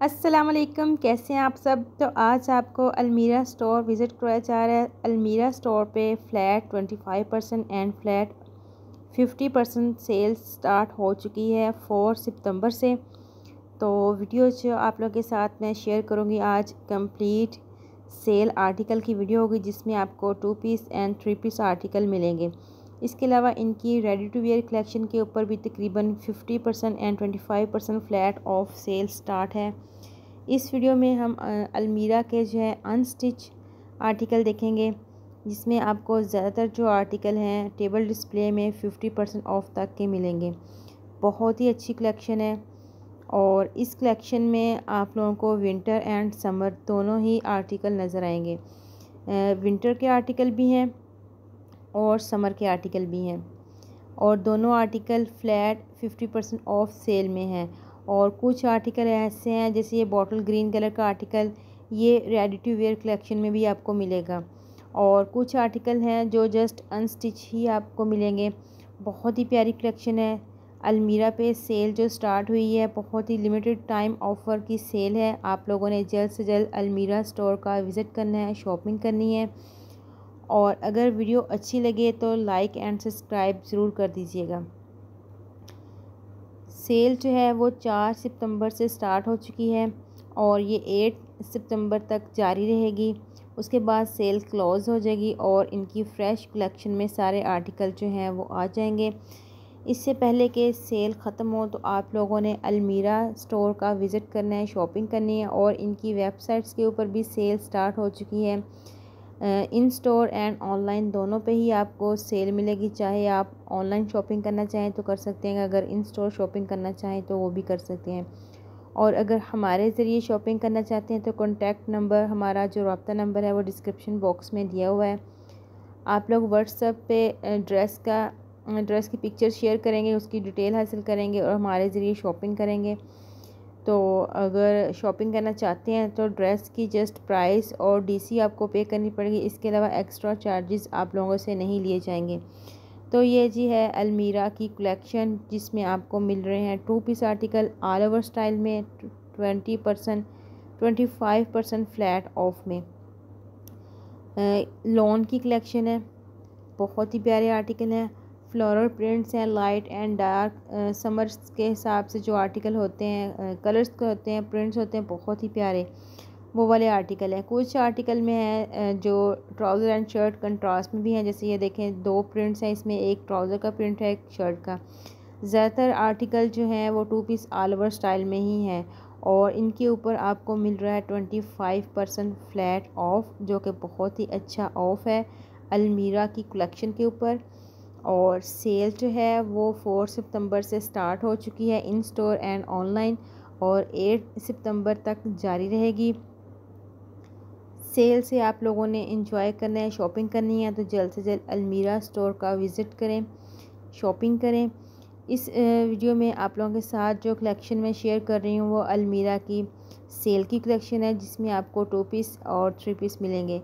अस्सलाम वालेकुम, कैसे हैं आप सब। तो आज आपको अलमीरा स्टोर विज़िट कराया जा रहा है। अलमीरा स्टोर पे flat 25% and flat 50% cell start हो चुकी है 4 सितंबर से। तो वीडियो जो आप लोगों के साथ मैं शेयर करूंगी आज कंप्लीट सेल आर्टिकल की वीडियो होगी, जिसमें आपको 2 पीस एंड 3 पीस आर्टिकल मिलेंगे। इसके अलावा इनकी रेडी टू वेयर कलेक्शन के ऊपर भी तकरीबन 50% and 25% flat of cell start है। इस वीडियो में हम अलमीरा के जो है अनस्टिच आर्टिकल देखेंगे, जिसमें आपको ज़्यादातर जो आर्टिकल हैं टेबल डिस्प्ले में 50% ऑफ तक के मिलेंगे। बहुत ही अच्छी कलेक्शन है और इस कलेक्शन में आप लोगों को विंटर एंड समर दोनों ही आर्टिकल नज़र आएंगे। विंटर के आर्टिकल भी हैं और समर के आर्टिकल भी हैं, और दोनों आर्टिकल फ्लैट 50% ऑफ सेल में हैं। और कुछ आर्टिकल ऐसे हैं, जैसे ये बॉटल ग्रीन कलर का आर्टिकल, ये रेडी टू वेयर कलेक्शन में भी आपको मिलेगा। और कुछ आर्टिकल हैं जो जस्ट अनस्टिच ही आपको मिलेंगे। बहुत ही प्यारी कलेक्शन है। अलमीरा पे सेल जो स्टार्ट हुई है, बहुत ही लिमिटेड टाइम ऑफ़र की सेल है। आप लोगों ने जल्द से जल्द अलमीरा स्टोर का विज़िट करना है, शॉपिंग करनी है। और अगर वीडियो अच्छी लगे तो लाइक एंड सब्सक्राइब ज़रूर कर दीजिएगा। सेल जो है वो 4 सितंबर से स्टार्ट हो चुकी है और ये 8 सितंबर तक जारी रहेगी। उसके बाद सेल क्लोज़ हो जाएगी और इनकी फ़्रेश कलेक्शन में सारे आर्टिकल जो हैं वो आ जाएंगे। इससे पहले कि सेल ख़त्म हो तो आप लोगों ने अलमीरा स्टोर का विज़िट करना है, शॉपिंग करनी है। और इनकी वेबसाइट्स के ऊपर भी सेल स्टार्ट हो चुकी है। इन स्टोर एंड ऑनलाइन दोनों पे ही आपको सेल मिलेगी। चाहे आप ऑनलाइन शॉपिंग करना चाहें तो कर सकते हैं, अगर इन स्टोर शॉपिंग करना चाहें तो वो भी कर सकते हैं। और अगर हमारे ज़रिए शॉपिंग करना चाहते हैं तो कॉन्टैक्ट नंबर, हमारा जो रब्ता नंबर है वो डिस्क्रिप्शन बॉक्स में दिया हुआ है। आप लोग व्हाट्सएप पे ड्रेस की पिक्चर शेयर करेंगे, उसकी डिटेल हासिल करेंगे और हमारे ज़रिए शॉपिंग करेंगे। तो अगर शॉपिंग करना चाहते हैं तो ड्रेस की जस्ट प्राइस और डीसी आपको पे करनी पड़ेगी। इसके अलावा एक्स्ट्रा चार्जेस आप लोगों से नहीं लिए जाएंगे। तो ये जी है अलमीरा की कलेक्शन, जिसमें आपको मिल रहे हैं 2 piece article all over style में 20% 25% फ्लैट ऑफ में। लॉन की कलेक्शन है, बहुत ही प्यारे आर्टिकल हैं। फ्लोरल प्रिंट्स हैं, लाइट एंड डार्क समर्स के हिसाब से जो आर्टिकल होते हैं, कलर्स के होते हैं, प्रिंट्स होते हैं, बहुत ही प्यारे वो वाले आर्टिकल हैं। कुछ आर्टिकल में है जो ट्राउज़र एंड शर्ट कंट्रास्ट में भी हैं, जैसे ये देखें 2 प्रिंट्स हैं इसमें, एक ट्राउज़र का प्रिंट है, एक शर्ट का। ज़्यादातर आर्टिकल जो हैं वो 2 पीस ऑल ओवर स्टाइल में ही हैं और इनके ऊपर आपको मिल रहा है 25% फ्लैट ऑफ, जो कि बहुत ही अच्छा ऑफ़ है अलमीरा की कलेक्शन के ऊपर। और सेल जो है वो 4 सितंबर से स्टार्ट हो चुकी है इन स्टोर एंड ऑनलाइन, और 8 सितंबर तक जारी रहेगी। सेल से आप लोगों ने एंजॉय करना है, शॉपिंग करनी है तो जल्द से जल्द अलमीरा स्टोर का विज़िट करें, शॉपिंग करें। इस वीडियो में आप लोगों के साथ जो कलेक्शन मैं शेयर कर रही हूँ वो अलमीरा की सेल की कलेक्शन है, जिसमें आपको 2 पीस और 3 पीस मिलेंगे।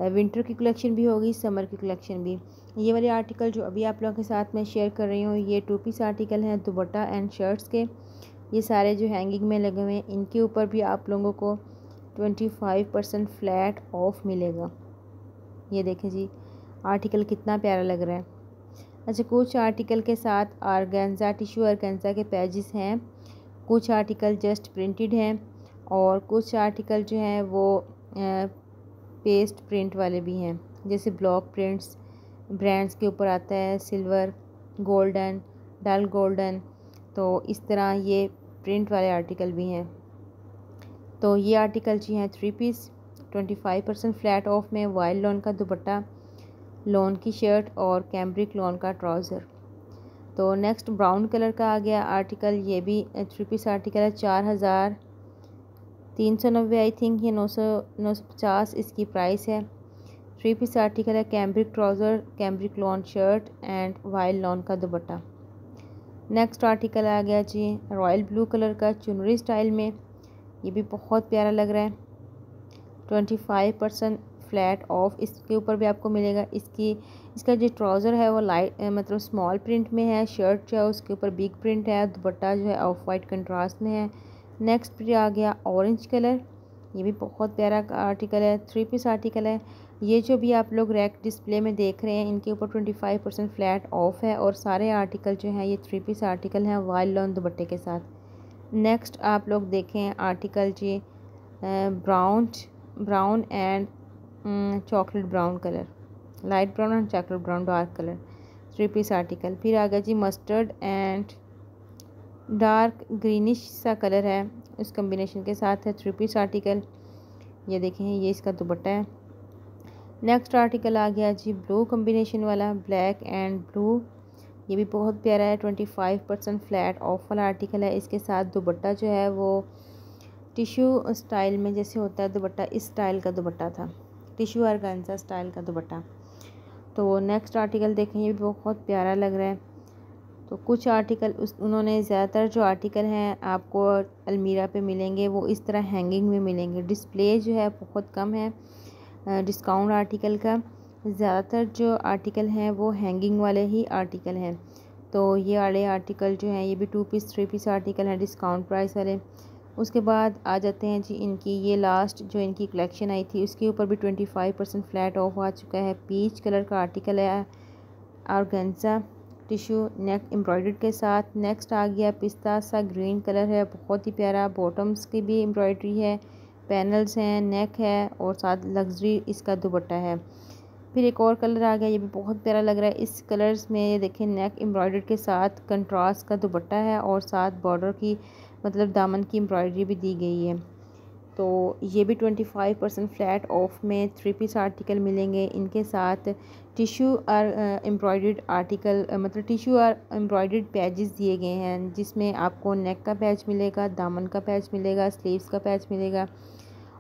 विंटर की कलेक्शन भी होगी, समर की कलेक्शन भी। ये वाले आर्टिकल जो अभी आप लोगों के साथ मैं शेयर कर रही हूँ, ये 2 पीस आर्टिकल हैं दुपट्टा एंड शर्ट्स के। ये सारे जो हैंगिंग में लगे हुए हैं, इनके ऊपर भी आप लोगों को 25% फ्लैट ऑफ मिलेगा। ये देखें जी, आर्टिकल कितना प्यारा लग रहा है। अच्छा, कुछ आर्टिकल के साथ आर्गेन्जा टिश्यू आर्गेन्जा के पैजेस हैं, कुछ आर्टिकल जस्ट प्रिंटेड हैं और कुछ आर्टिकल जो हैं वो पेस्ट प्रिंट वाले भी हैं, जैसे ब्लॉक प्रिंट्स ब्रांड्स के ऊपर आता है, सिल्वर, गोल्डन, डल गोल्डन। तो इस तरह ये प्रिंट वाले आर्टिकल भी हैं। तो ये आर्टिकल जी हैं 3 पीस 25% फ्लैट ऑफ में, वाइल्ड लॉन का दुपट्टा, लॉन की शर्ट और कैम्ब्रिक लॉन का ट्राउज़र। तो नेक्स्ट ब्राउन कलर का आ गया आर्टिकल, ये भी 3 पीस आर्टिकल है। 4390 आई थिंक, ये 950 इसकी प्राइस है। 3 पीस आर्टिकल है, cambric trouser, cambric lawn shirt and wild lawn का दुपट्टा। नेक्स्ट आर्टिकल आ गया जी रॉयल ब्लू कलर का चुनरी स्टाइल में, ये भी बहुत प्यारा लग रहा है। 25% फ्लैट ऑफ इसके ऊपर भी आपको मिलेगा। इसका जो ट्राउज़र है वो लाइट मतलब स्मॉल प्रिंट में है, शर्ट जो है उसके ऊपर बिग प्रिंट है, दुपट्टा जो है ऑफ वाइट कंट्रास्ट में है, नेक्स्ट फिर आ गया ऑरेंज कलर, ये भी बहुत प्यारा आर्टिकल है, 3 पीस आर्टिकल है। ये जो भी आप लोग रैक डिस्प्ले में देख रहे हैं इनके ऊपर 25% फ्लैट ऑफ है और सारे आर्टिकल जो हैं ये 3 पीस आर्टिकल हैं वाइल्ड लॉन दुपट्टे के साथ। नेक्स्ट आप लोग देखें आर्टिकल जी brown and chocolate brown colour, light brown and chocolate brown dark colour, 3 piece article. फिर आ गया जी मस्टर्ड एंड डार्क ग्रीनिश सा कलर है, इस कम्बिनेशन के साथ है 3 पीस आर्टिकल। ये देखें ये इसका दुपट्टा है। नेक्स्ट आर्टिकल आ गया जी ब्लू कम्बिनेशन वाला, ब्लैक एंड ब्लू, ये भी बहुत प्यारा है, 25% फ्लैट ऑफ वाला आर्टिकल है। इसके साथ दुपट्टा जो है वो टिश्यू स्टाइल में जैसे होता है दुपट्टा, इस स्टाइल का दुपट्टा था, टिश्यू ऑर्गेन्जा स्टाइल का दुपट्टा। तो नेक्स्ट आर्टिकल देखें ये भी बहुत प्यारा लग रहा है। तो कुछ आर्टिकल उन्होंने ज़्यादातर जो आर्टिकल हैं आपको अलमीरा पे मिलेंगे वो इस तरह हैंगिंग में मिलेंगे, डिस्प्ले जो है बहुत कम है डिस्काउंट आर्टिकल का, ज़्यादातर जो आर्टिकल हैं वो हैंगिंग वाले ही आर्टिकल हैं। तो ये वाले आर्टिकल जो हैं ये भी 2 पीस 3 पीस आर्टिकल हैं डिस्काउंट प्राइस वाले। उसके बाद आ जाते हैं जी इनकी ये लास्ट जो इनकी कलेक्शन आई थी उसके ऊपर भी 25% फ्लैट ऑफ आ चुका है। पीच कलर का आर्टिकल है ऑर्गेन्जा टिश्यू नेक एम्ब्रॉयडर्ड के साथ। नेक्स्ट आ गया पिस्ता सा ग्रीन कलर है, बहुत ही प्यारा, बॉटम्स की भी एम्ब्रॉयडरी है, पैनल्स हैं, नेक है और साथ लग्जरी इसका दुपट्टा है। फिर एक और कलर आ गया, ये भी बहुत प्यारा लग रहा है। इस कलर्स में ये देखें नेक एम्ब्रॉयडर्ड के साथ कंट्रास्ट का दुपट्टा है और साथ बॉर्डर की मतलब दामन की एम्ब्रॉयडरी भी दी गई है। तो ये भी 25% फ्लैट ऑफ में 3 पीस आर्टिकल मिलेंगे। इनके साथ टिश्यू एम्ब्रॉयडर्ड आर्टिकल मतलब टिश्यू एम्ब्रॉयडर्ड पैजेस दिए गए हैं जिसमें आपको नेक का पैच मिलेगा, दामन का पैच मिलेगा, स्लीव्स का पैच मिलेगा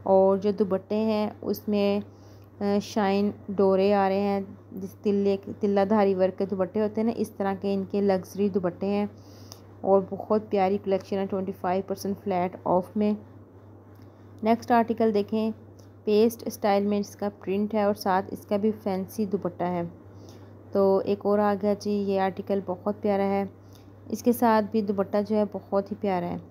और जो दुपट्टे हैं उसमें शाइन डोरे आ रहे हैं, जिस तिल्लाधारी वर्क के दुपट्टे होते हैं ना, इस तरह के इनके लग्जरी दुपट्टे हैं और बहुत प्यारी कलेक्शन है 25% फ्लैट ऑफ में। नेक्स्ट आर्टिकल देखें, पेस्ट स्टाइल में इसका प्रिंट है और साथ इसका भी फैंसी दुपट्टा है। तो एक और आ गया जी ये आर्टिकल बहुत प्यारा है, इसके साथ भी दुपट्टा जो है बहुत ही प्यारा है।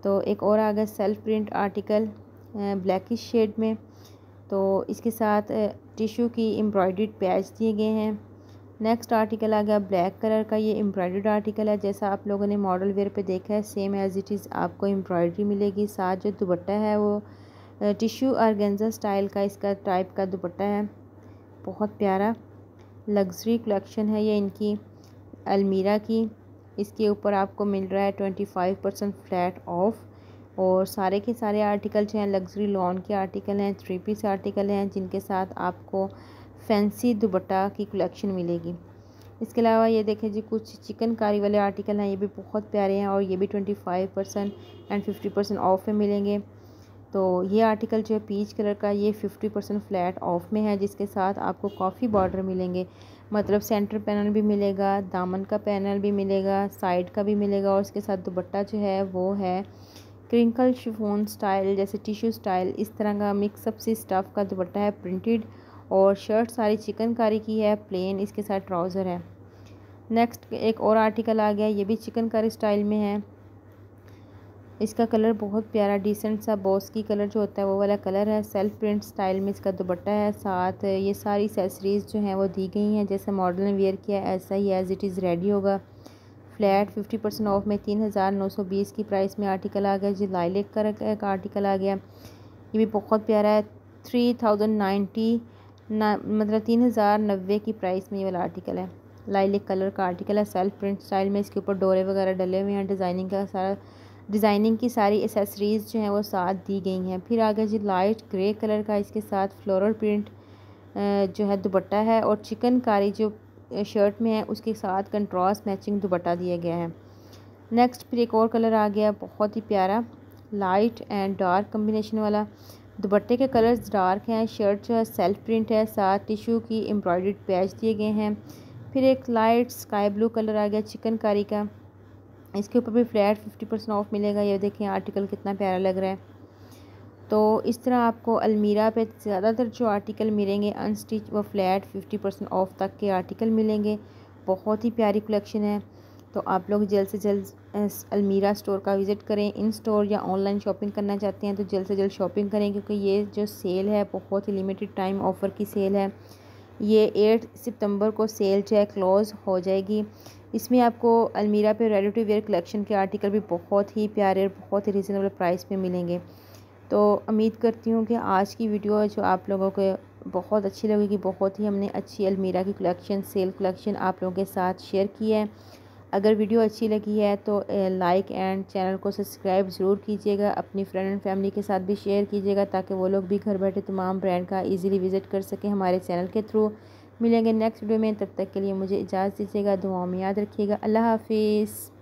तो एक और आ गया self print article blackish shade में, तो इसके साथ टिश्यू की एम्ब्रॉयडर्ड पैच दिए गए हैं। नेक्स्ट आर्टिकल आ गया ब्लैक कलर का, ये एम्ब्रॉयडर्ड आर्टिकल है, जैसा आप लोगों ने मॉडल वेयर पे देखा है सेम एज इट इज़ आपको एम्ब्रॉयडरी मिलेगी। साथ जो दुपट्टा है वो टिश्यू ऑर्गेन्जा स्टाइल का इसका टाइप का दुपट्टा है, बहुत प्यारा लग्जरी कलेक्शन है ये इनकी अलमीरा की। इसके ऊपर आपको मिल रहा है 25% फ्लैट ऑफ और सारे के सारे आर्टिकल जो हैं लग्जरी लॉन के आर्टिकल हैं, 3 पीस आर्टिकल हैं जिनके साथ आपको फैंसी दुपट्टा की कलेक्शन मिलेगी। इसके अलावा ये देखें जी कुछ चिकनकारी वाले आर्टिकल हैं, ये भी बहुत प्यारे हैं और ये भी 25% एंड 50% ऑफ में मिलेंगे। तो ये आर्टिकल जो है पीच कलर का ये 50% फ्लैट ऑफ में है जिसके साथ आपको काफ़ी बॉर्डर मिलेंगे, मतलब सेंटर पैनल भी मिलेगा, दामन का पैनल भी मिलेगा, साइड का भी मिलेगा और इसके साथ दुपट्टा जो है वो है क्रिंकल शिफॉन स्टाइल जैसे टिश्यू स्टाइल, इस तरह का मिक्सअप सी स्टफ़ का दुपट्टा है प्रिंटेड और शर्ट सारी चिकनकारी की है प्लेन, इसके साथ ट्राउज़र है। नेक्स्ट एक और आर्टिकल आ गया, ये भी चिकनकारी स्टाइल में है, इसका कलर बहुत प्यारा डिसेंट सा बॉस्की कलर जो होता है वो वाला कलर है, सेल्फ प्रिंट स्टाइल में इसका दुपट्टा है। साथ ये सारी एक्सेसरीज़ जो हैं वो दी गई हैं, जैसे मॉडल ने वेयर किया ऐसा ही एज़ इट इज़ रेडी होगा। फ्लैट 50% ऑफ में 3920 की प्राइस में आर्टिकल आ गया जी। लाइलेक का आर्टिकल आ गया, ये भी बहुत प्यारा है, 3090 मतलब 3090 की प्राइस में ये वाला आर्टिकल है। लाइलेक कलर का आर्टिकल है, सेल्फ प्रिंट स्टाइल में, इसके ऊपर डोरे वगैरह डले हुए हैं, डिज़ाइनिंग की सारी एसेसरीज़ जो हैं वो साथ दी गई हैं। फिर आगे जी लाइट ग्रे कलर का इसके साथ फ्लोरल प्रिंट जो है दुपट्टा है और चिकनकारी जो शर्ट में है उसके साथ कंट्रास्ट मैचिंग दुपट्टा दिया गया है। नेक्स्ट फिर एक और कलर आ गया बहुत ही प्यारा लाइट एंड डार्क कम्बिनेशन वाला, दुपट्टे के कलर्स डार्क हैं, शर्ट जो है सेल्फ प्रिंट है, साथ टिश्यू की एम्ब्रॉयडर्ड पैच दिए गए हैं। फिर एक लाइट स्काई ब्लू कलर आ गया चिकनकारी का, इसके ऊपर भी फ्लैट 50% ऑफ मिलेगा। ये देखें आर्टिकल कितना प्यारा लग रहा है। तो इस तरह आपको अलमीरा पे ज़्यादातर जो आर्टिकल मिलेंगे अनस्टिच व फ्लैट 50% ऑफ तक के आर्टिकल मिलेंगे, बहुत ही प्यारी कलेक्शन है। तो आप लोग जल्द से जल्द अलमीरा स्टोर का विज़िट करें। इन स्टोर या ऑनलाइन शॉपिंग करना चाहते हैं तो जल्द से जल्द शॉपिंग करें, क्योंकि ये जो सेल है बहुत ही लिमिटेड टाइम ऑफ़र की सेल है। ये 8 सितंबर को सेल जो है क्लोज़ हो जाएगी। इसमें आपको अलमीरा पे रेडी टू वेयर कलेक्शन के आर्टिकल भी बहुत ही प्यारे और बहुत ही रीज़नेबल प्राइस पे मिलेंगे। तो उम्मीद करती हूँ कि आज की वीडियो जो आप लोगों को बहुत अच्छी लगेगी। बहुत ही हमने अच्छी अलमीरा की कलेक्शन, सेल कलेक्शन आप लोगों के साथ शेयर की है। अगर वीडियो अच्छी लगी है तो लाइक एंड चैनल को सब्सक्राइब ज़रूर कीजिएगा। अपनी फ्रेंड एंड फैमिली के साथ भी शेयर कीजिएगा, ताकि वो लोग भी घर बैठे तमाम ब्रांड का इजीली विज़िट कर सकें हमारे चैनल के थ्रू। मिलेंगे नेक्स्ट वीडियो में, तब तक के लिए मुझे इजाज़त दीजिएगा। दुआओं में याद रखिएगा। अल्लाह हाफिज़।